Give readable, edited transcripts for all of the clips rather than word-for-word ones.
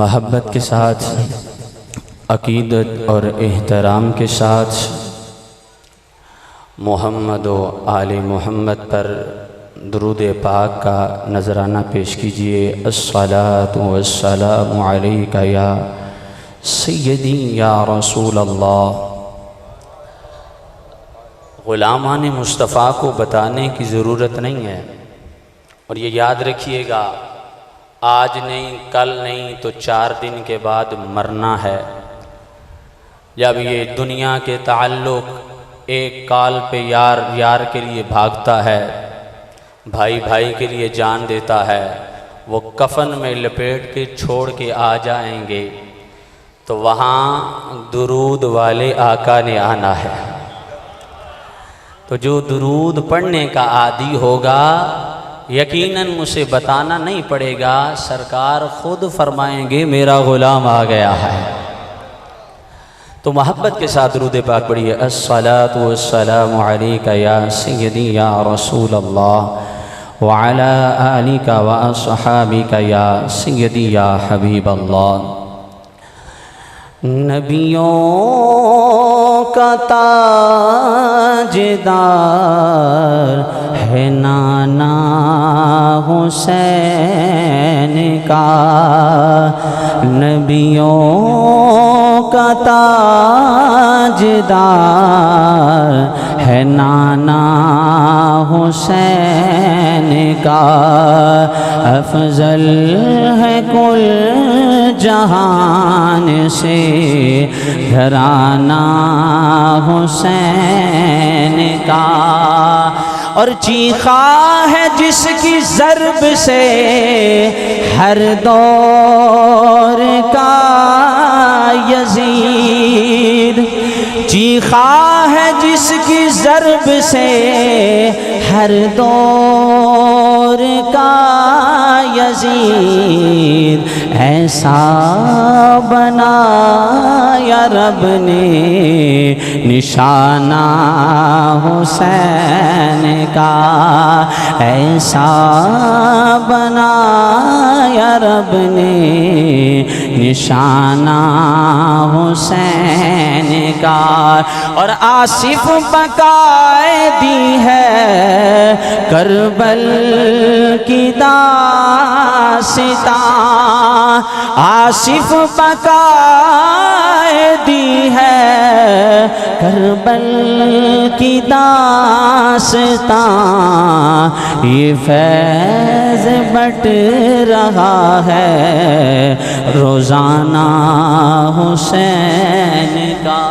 मोहब्बत के साथ अकीदत और एहतराम के साथ मोहम्मद व आले मोहम्मद पर दुरूद पाक का नजराना पेश कीजिए। अस्सलातु वस्सलामु अलैका या सय्यदी या रसूल अल्लाह। ग़ुलामान मुस्तफ़ा को बताने की ज़रूरत नहीं है, और ये याद रखिएगा, आज नहीं कल नहीं तो 4 दिन के बाद मरना है। जब ये दुनिया के ताल्लुक़ एक काल पे यार यार के लिए भागता है, भाई भाई के लिए जान देता है, वो कफन में लपेट के छोड़ के आ जाएंगे, तो वहाँ दुरूद वाले आका ने आना है। तो जो दुरूद पढ़ने का आदी होगा, यकीनन मुझे बताना नहीं पड़ेगा, सरकार खुद फरमाएंगे मेरा ग़ुलाम आ गया है। तो मोहब्बत के साथ दुरूद पाक पढ़िए। अस्सलातु वस्सलामु अलैका या सय्यदी या रसूल अल्लाह व अला आलिका व अस्हाबिका या सय्यदी या हबीब अल्लाह। नबियों का ताजदार है नाना हुसैन का, नबियों का ताजदार है नाना हुसैन का। अफजल है कुल जहान से घराना हुसैन का। और चीखा है जिसकी ज़र्ब से हर दौर का यजीद, चीखा है जिसकी ज़र्ब से हर दौर का यजीद, ऐसा बनाया रब ने निशाना हुसैन का, ऐसा बनाया रब ने निशाना हुसैन का। और आसिफ बकाए दी है करबल की दास्तां, आसिफ बकाए दी है करबल की दास्तां, ये फैज़ बट रहा है रोज़ाना हुसैन का।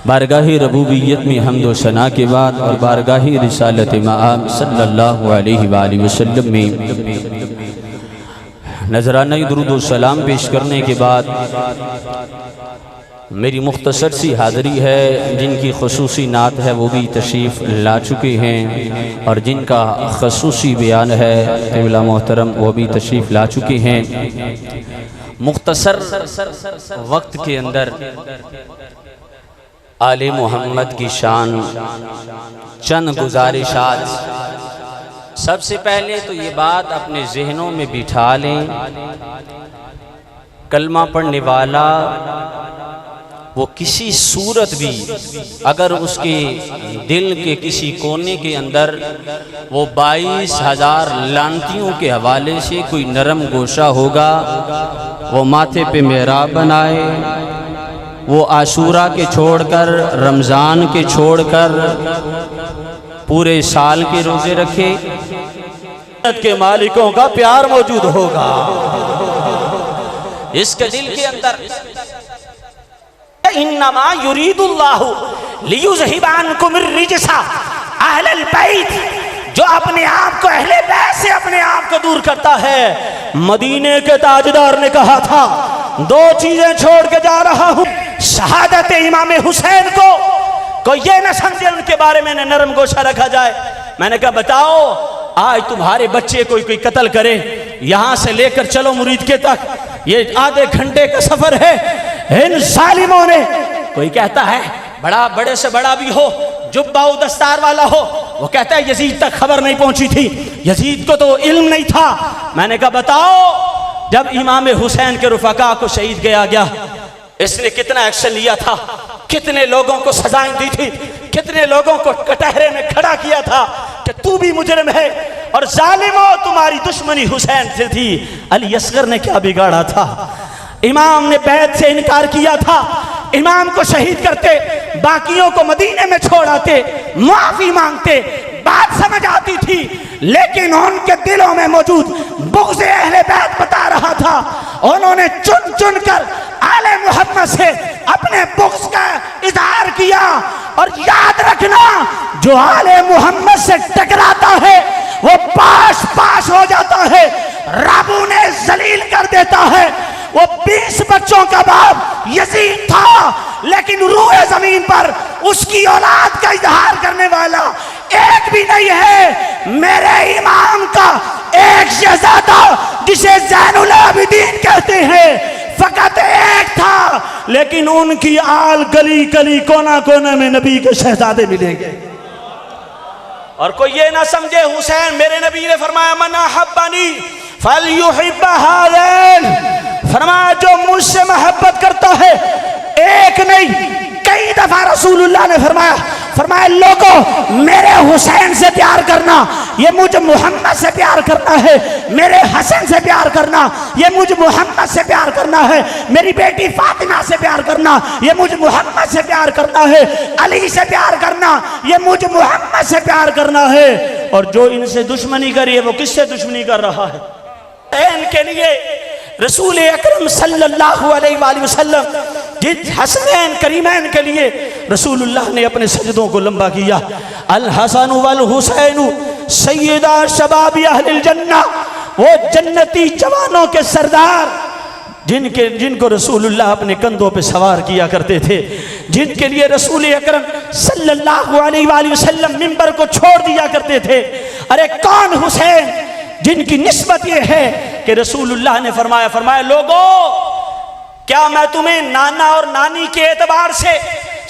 बारगाही रबूबियत में हम्द व सना के बाद और बारगाही रिसालत मआब सल्लल्लाहु अलैहि वसल्लम में नजराना दुरूद व सलाम पेश करने के बाद मेरी मुख्तसर सी हाज़री है। जिनकी ख़ुसूसी नात है वो भी तशरीफ़ ला चुके हैं और जिनका ख़ुसूसी बयान है क़िबला मोहतरम वो भी तशरीफ़ ला चुके हैं। मुख्तसर वक्त के अंदर आले मोहम्मद की शान चंद गुजारिशात। सबसे पहले तो ये बात अपने जहनों में बिठा लें, कलमा पढ़ने वाला वो किसी सूरत भी अगर उसके दिल के किसी कोने के अंदर वो 22,000 लानतियों के हवाले से कोई नरम गोशा होगा, वो माथे पे मेहराब बनाए, वो आशूरा के छोड़कर रमज़ान के छोड़कर पूरे साल के रोज़े रखे, के मालिकों का प्यार मौजूद होगा इसके दिल के अंदर। इन्नमा युरीदुल्लाहु लियुज़हिबा अन्कुम रिजसा अहलल बैत, जो अपने आप को अहले बैत से अपने आप को दूर करता है। मदीने के ताजदार ने कहा था 2 चीजें छोड़ के जा रहा हूं, शहादत इमाम हुसैन को ये न समझे उनके बारे में नरम गोशा रखा जाए। मैंने कहा बताओ, आज तुम्हारे बच्चे कोई कत्ल करे, यहां से लेकर चलो मुरीद के तक, ये आधे घंटे का सफर है। इन जालिमों ने, कोई कहता है बड़ा बड़े से बड़ा भी हो, जुब्बा दस्तार वाला हो, वो कहता है यजीद तक खबर नहीं पहुंची थी, यजीद को तो इल्म नहीं था। मैंने कहा बताओ, जब इमाम हुसैन के रुफका को शहीद किया गया, इसने कितना एक्शन लिया था, कितने लोगों को सजाएं दी थी, कितने लोगों को कटहरे में खड़ा किया था कि तू भी मुजरिम है और जालिमों तुम्हारी दुश्मनी हुसैन से थी। अली असगर ने क्या बिगाड़ा था? इमाम ने बैत से इनकार किया था, इमाम को शहीद करते, बाकियों को मदीने में छोड़ आते, माफी मांगते, बात समझ आती थी, लेकिन उनके दिलों में मौजूद बुग़्ज़ अहले बैत बता रहा था। उन्होंने चुन चुन कर आले मोहम्मद से अपने बुग़्ज़ का इज़हार किया। और याद रखना, जो आले मोहम्मद से टकराता है वो पाश पाश हो जाता है, रब उन्हें जलील कर देता है। वो 20 बच्चों का बाप यजीद था, लेकिन रूए जमीन पर उसकी औलाद का इजहार करने वाला एक भी नहीं है। मेरे इमाम का एक शहजादा जिसे ज़ैनुल आबिदीन कहते हैं, फकत एक था, लेकिन उनकी आल गली गली कोना कोने में नबी के शहजादे मिलेंगे। और कोई ये ना समझे हुसैन, मेरे नबी ने फरमाया मन अहब्बनी फलयुहिब्ब हादैन, फरमाया जो मुझसे मोहब्बत करता है, एक नहीं कई दफा रसूलुल्लाह ने फरमाया लोगों मेरे हुसैन से प्यार करना, ये मुझे मोहम्मद से प्यार करना है, मेरे हसन से प्यार करना, ये मुझे मोहम्मद से प्यार करना है, मेरी बेटी फातिमा से प्यार करना, ये मुझे मोहम्मद से प्यार करना है, अली से प्यार करना, ये मुझे मोहम्मद से प्यार करना है। और जो इनसे दुश्मनी करी है वो किससे दुश्मनी कर रहा है? इनके लिए रसूल अकरम सल्लल्लाहु अलैहि वसल्लम जिस हसनैन करीमैन के लिए रसूलुल्लाह ने अपने सजदों को लंबा किया। अल हसन वल हुसैन सैयदा शबाब अहलिल जन्ना, वो जन्नती जवानों के सरदार जिनको रसूलुल्लाह अपने कंधों पे सवार किया करते थे, जिनके लिए रसूल अकरम सल्लल्लाहु अलैहि वसल्लम मिंबर को छोड़ दिया करते थे। अरे कौन हुसैन, जिनकी निस्बत ये है कि रसूलुल्लाह ने फरमाया लोगों, क्या मैं तुम्हें नाना और नानी के एतबार से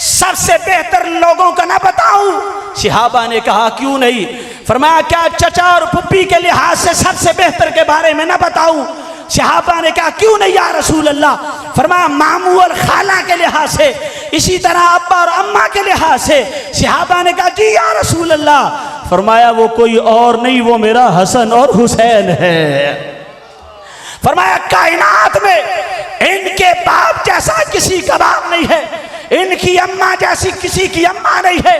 सबसे बेहतर लोगों का ना बताऊं? सहाबा ने कहा क्यों नहीं? फरमाया क्या चचा और फुप्पी के लिहाज से सबसे बेहतर के बारे में ना बताऊं? सहाबा ने कहा क्यों नहीं या रसूल अल्लाह? फरमाया मामू और खाला के लिहाज से, इसी तरह अब्बा और अम्मा के लिहाज से। सहाबा ने कहा जी या रसूल अल्लाह। फरमाया वो कोई और नहीं, वो मेरा हसन और हुसैन है। फरमाया कायनात में इनके बाप जैसा किसी का बाप नहीं है, इनकी अम्मा जैसी किसी की अम्मा नहीं है,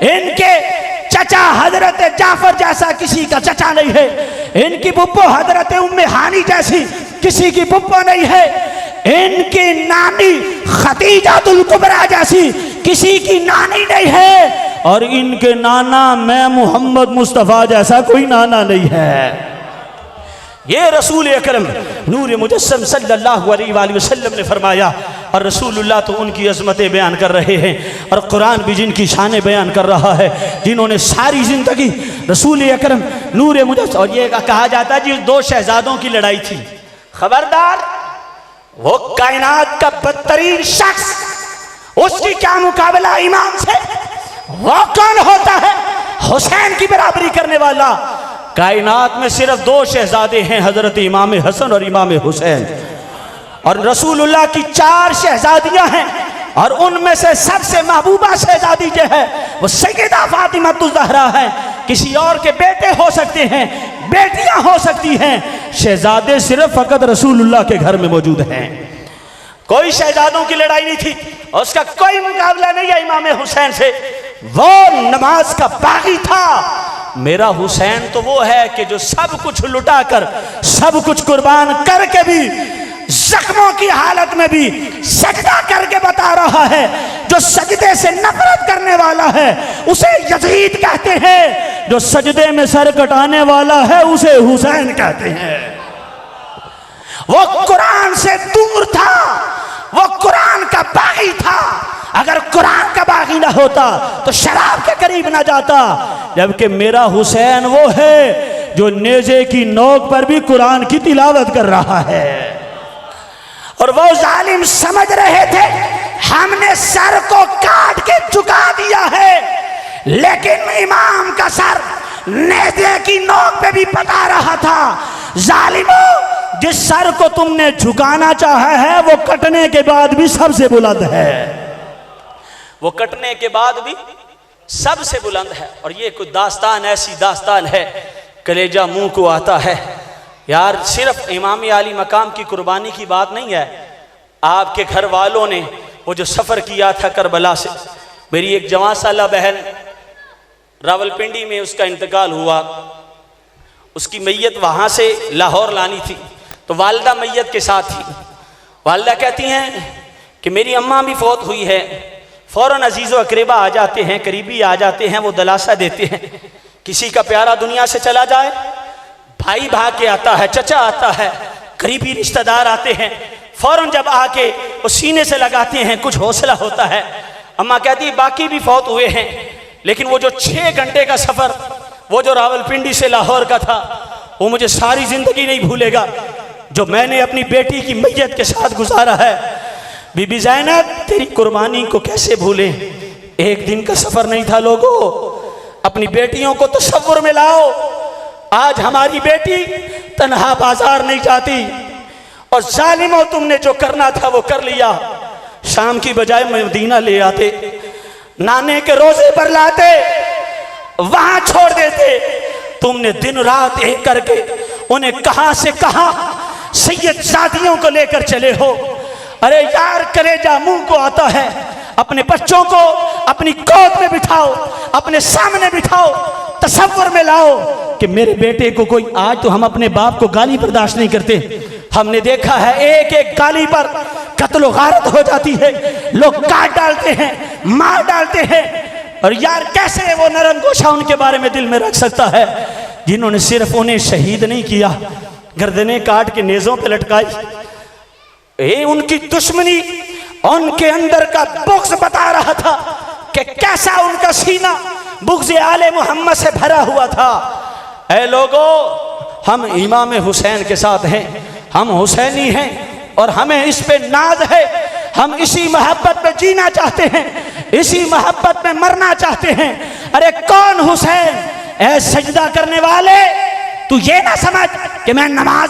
इनके चचा हजरत जाफर जैसा किसी का चचा नहीं है, इनकी पुप्पो हजरत उम्मे हानी जैसी किसी की पुप्पो नहीं है, इनकी नानी खदीजातुल कुबरा जैसी किसी की नानी नहीं है, और इनके नाना मैं मोहम्मद मुस्तफ़ा जैसा कोई नाना नहीं है। ये रसूल अकरम नूर मुजस्सम सल्लल्लाहु अलैहि वसल्लम ने फरमाया, और रसूलुल्लाह तो उनकी अज़मतें बयान कर रहे हैं, और कुरान भी जिनकी शानें बयान कर रहा है, जिन्होंने सारी ज़िंदगी रसूल अकरम नूर मुजस्सम। और ये कहा जाता है जी दो शहजादों की लड़ाई थी, खबरदार वो कायनात का बदतरीन शख्स, उसकी क्या मुकाबला इमाम से? वो कौन होता है हुसैन की बराबरी करने वाला? कायनात में सिर्फ दो शहजादे हैं, हजरत इमाम हसन और इमाम हुसैन, और रसूलुल्लाह की 4 शहजादियां हैं, और उनमें से सबसे महबूबा शहजादी जो है वो सैयदा फातिमा ज़हरा है। किसी और के बेटे हो सकते हैं, बेटियां हो सकती हैं, शहजादे सिर्फ फकत रसूलुल्लाह के घर में मौजूद हैं। कोई शहजादों की लड़ाई नहीं थी, और उसका कोई मुकाबला नहीं है इमाम हुसैन से। वो नमाज का बागी था। मेरा हुसैन तो वो है कि जो सब कुछ लुटा कर, सब कुछ कुर्बान करके भी, जख्मों की हालत में भी सजदा करके बता रहा है। जो सजदे से नफरत करने वाला है उसे यजीद कहते हैं, जो सजदे में सर कटाने वाला है उसे हुसैन कहते हैं। वो कुरान से दूर था, वो कुरान का बागी था। अगर कुरान का बागी ना होता तो शराब के करीब ना जाता, जबकि मेरा हुसैन वो है जो नेज़े की नोक पर भी कुरान की तिलावत कर रहा है। और वो जालिम समझ रहे थे हमने सर को काट के झुका दिया है, लेकिन इमाम का सर नेज़े की नोक पे भी बता रहा था, जालिमों जिस सर को तुमने झुकाना चाहा है वो कटने के बाद भी सबसे बुलंद है, वो कटने के बाद भी सबसे बुलंद है। और ये कोई दास्तान ऐसी दास्तान है, कलेजा मुंह को आता है यार। सिर्फ इमाम आली मकाम की कुर्बानी की बात नहीं है, आपके घर वालों ने वो जो सफ़र किया था करबला से, मेरी एक जवान साला बहन रावलपिंडी में उसका इंतकाल हुआ, उसकी मैयत वहाँ से लाहौर लानी थी, तो वालदा मैयत के साथ थी। वालदा कहती हैं कि मेरी अम्मा भी फौत हुई है। फ़ौरन अजीज़ व अकरीबा आ जाते हैं, करीबी आ जाते हैं, वो दलासा देते हैं। किसी का प्यारा दुनिया से चला जाए, भाई भाग के आता है, चचा आता है, करीबी रिश्तेदार आते हैं, फ़ौरन जब आके वो सीने से लगाते हैं, कुछ हौसला होता है। अम्मा कहती है बाकी भी फौत हुए हैं, लेकिन वो जो 6 घंटे का सफ़र, वो जो रावलपिंडी से लाहौर का था, वो मुझे सारी ज़िंदगी नहीं भूलेगा, जो मैंने अपनी बेटी की मैयत के साथ गुजारा है। बीबी ज़ैनब तेरी कुर्बानी को कैसे भूलें, एक दिन का सफ़र नहीं था। लोगों अपनी बेटियों को तसव्वुर में लाओ, आज हमारी बेटी तन्हा बाजार नहीं जाती, और जालिमों तुमने जो करना था वो कर लिया। शाम की बजाय मदीना ले आते, नाने के रोजे पर लाते, वहां छोड़ देते। तुमने दिन रात एक करके उन्हें कहां से कहां सैयद जादियों को लेकर चले हो। अरे यार कलेजा मुंह को आता है। अपने बच्चों को अपनी गोद में बिठाओ, अपने सामने बिठाओ, तसव्वुर में लाओ कि मेरे बेटे को कोई, आज तो हम अपने बाप को गाली बर्दाश्त नहीं करते, हमने देखा है एक एक गाली पर कत्ल गारत हो जाती है, लोग काट डालते हैं, मार डालते हैं। और यार कैसे वो नरम गोशा उनके बारे में दिल में रख सकता है जिन्होंने सिर्फ उन्हें शहीद नहीं किया, गर्दनें काट के नेज़ों पे लटकाई। ये उनकी दुश्मनी उनके अंदर का बुग़्ज़ बता रहा था कि कैसा उनका सीना बुग़्ज़ आले मोहम्मद से भरा हुआ था। ऐ लोगों, हम इमाम हुसैन के साथ हैं, हम हुसैनी हैं और हमें इस पे नाज है। हम इसी मोहब्बत में जीना चाहते हैं, इसी मोहब्बत में मरना चाहते हैं। अरे कौन हुसैन? ऐ सजदा करने वाले, तू ये ना समझ कि मैं नमाज